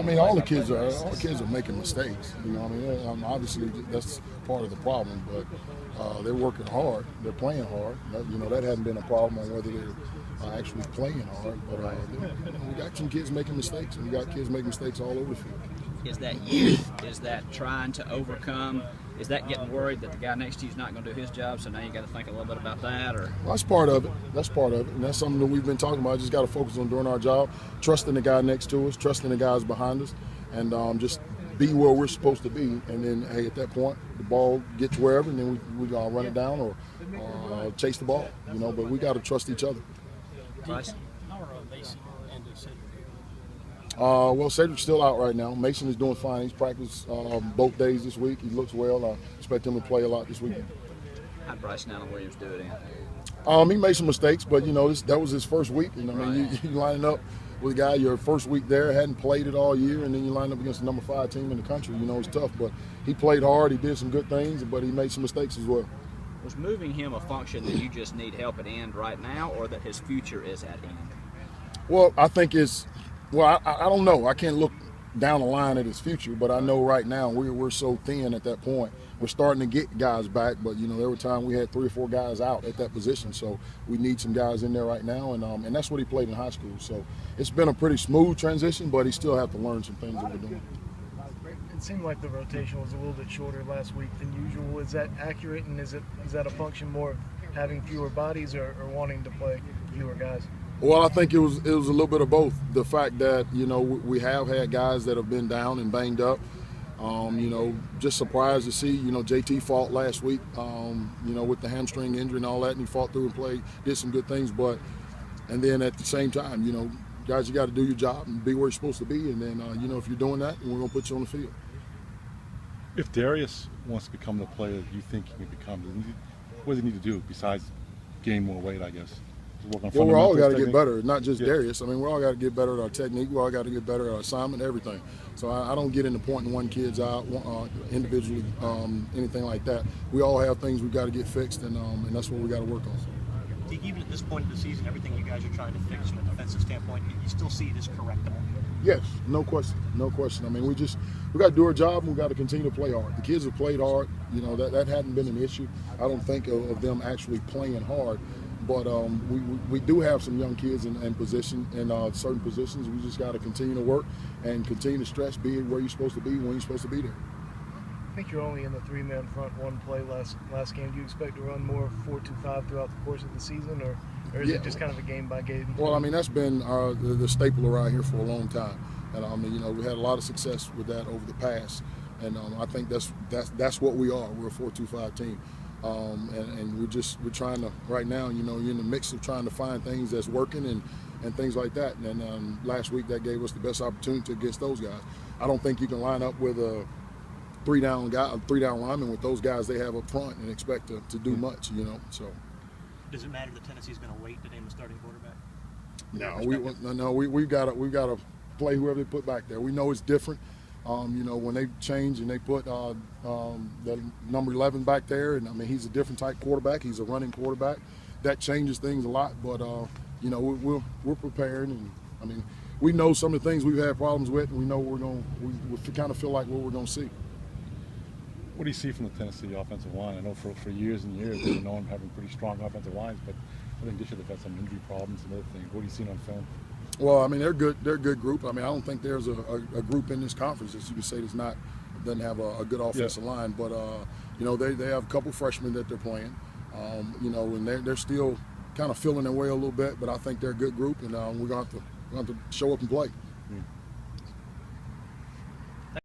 mean, all the kids are making mistakes. You know, I mean, obviously that's part of the problem. But they're working hard. They're playing hard. That hasn't been a problem on whether they're actually playing hard. But we got some kids making mistakes, and we got kids making mistakes all over the field. Is that youth? Is that trying to overcome? Is that getting worried that the guy next to you is not going to do his job? So now you got to think a little bit about that, or? Well, that's part of it. That's part of it, and that's something that we've been talking about. Just got to focus on doing our job, trusting the guy next to us, trusting the guys behind us, and just be where we're supposed to be. And then, hey, at that point, the ball gets wherever, and then we run it down or chase the ball. But we got to trust each other. Bryce? How are Mason and Cedric? Well, Cedric's still out right now. Mason is doing fine. He's practiced both days this week. He looks well. I expect him to play a lot this weekend. How'd Bryce Williams do it in? He made some mistakes, but that was his first week. And I mean, you lining up with a guy your first week there, hadn't played it all year, and then you line up against the number 5 team in the country. It's tough, but he played hard. He did some good things, but he made some mistakes as well. Was moving him a function that you just need help at end right now, or that his future is at end? Well, I think I don't know. I can't look down the line at his future, but I know right now we're so thin at that point. We're starting to get guys back, but there were times we had 3 or 4 guys out at that position, so we need some guys in there right now, and that's what he played in high school. So it's been a pretty smooth transition, but he still have to learn some things that we're doing. It seemed like the rotation was a little bit shorter last week than usual. Is that accurate, and is that a function more of having fewer bodies or wanting to play fewer guys? Well, I think it was a little bit of both. The fact that we have had guys that have been down and banged up. Just surprised to see JT fought last week. With the hamstring injury and all that, and he fought through and played, did some good things. And then at the same time, guys, you got to do your job and be where you're supposed to be. And then if you're doing that, we're gonna put you on the field. If Darius wants to become the player that you think he can become, what does he need to do besides gain more weight, I guess? Well, we're all got to get better, not just Darius. I mean, we're all got to get better at our technique. We all got to get better at our assignment, everything. So I don't get into pointing one kid's out individually, anything like that. We all have things we've got to get fixed, and that's what we got to work on. Deke, even at this point in the season, everything you guys are trying to fix from a defensive standpoint, you still see it as correctable? Yes, no question, no question. I mean, we got to do our job, and we got to continue to play hard. The kids have played hard. That hadn't been an issue. I don't think of them actually playing hard. But we do have some young kids in certain positions. We just got to continue to work and continue to stress, be where you're supposed to be when you're supposed to be there. I think you're only in the 3-man front one play last game. Do you expect to run more 4-2-5 throughout the course of the season, or is it just kind of a game by game? Well, I mean, that's been the staple around here for a long time, and we had a lot of success with that over the past, and I think that's what we are. We're a 4-2-5 team. And we're trying to right now. You're in the mix of trying to find things that's working and things like that. And last week that gave us the best opportunity against those guys. I don't think you can line up with a 3-down lineman with those guys they have up front and expect to do much. So. Does it matter that Tennessee's going to wait to name a starting quarterback? No, we've got to play whoever they put back there. We know it's different. When they change and they put the number 11 back there, and I mean he's a different type quarterback. He's a running quarterback. That changes things a lot. But we're prepared, and I mean we know some of the things we've had problems with, and we know we kind of feel like what we're going to see. What do you see from the Tennessee offensive line? I know for years and years they've known having pretty strong offensive lines, but I think this year they've had some injury problems and other things. What do you see on film? Well, I mean, they're good. They're a good group. I mean, I don't think there's a group in this conference that you can say doesn't have a good offensive line. But they have a couple freshmen that they're playing. And they're still kind of feeling their way a little bit. But I think they're a good group, and we're going to have to show up and play.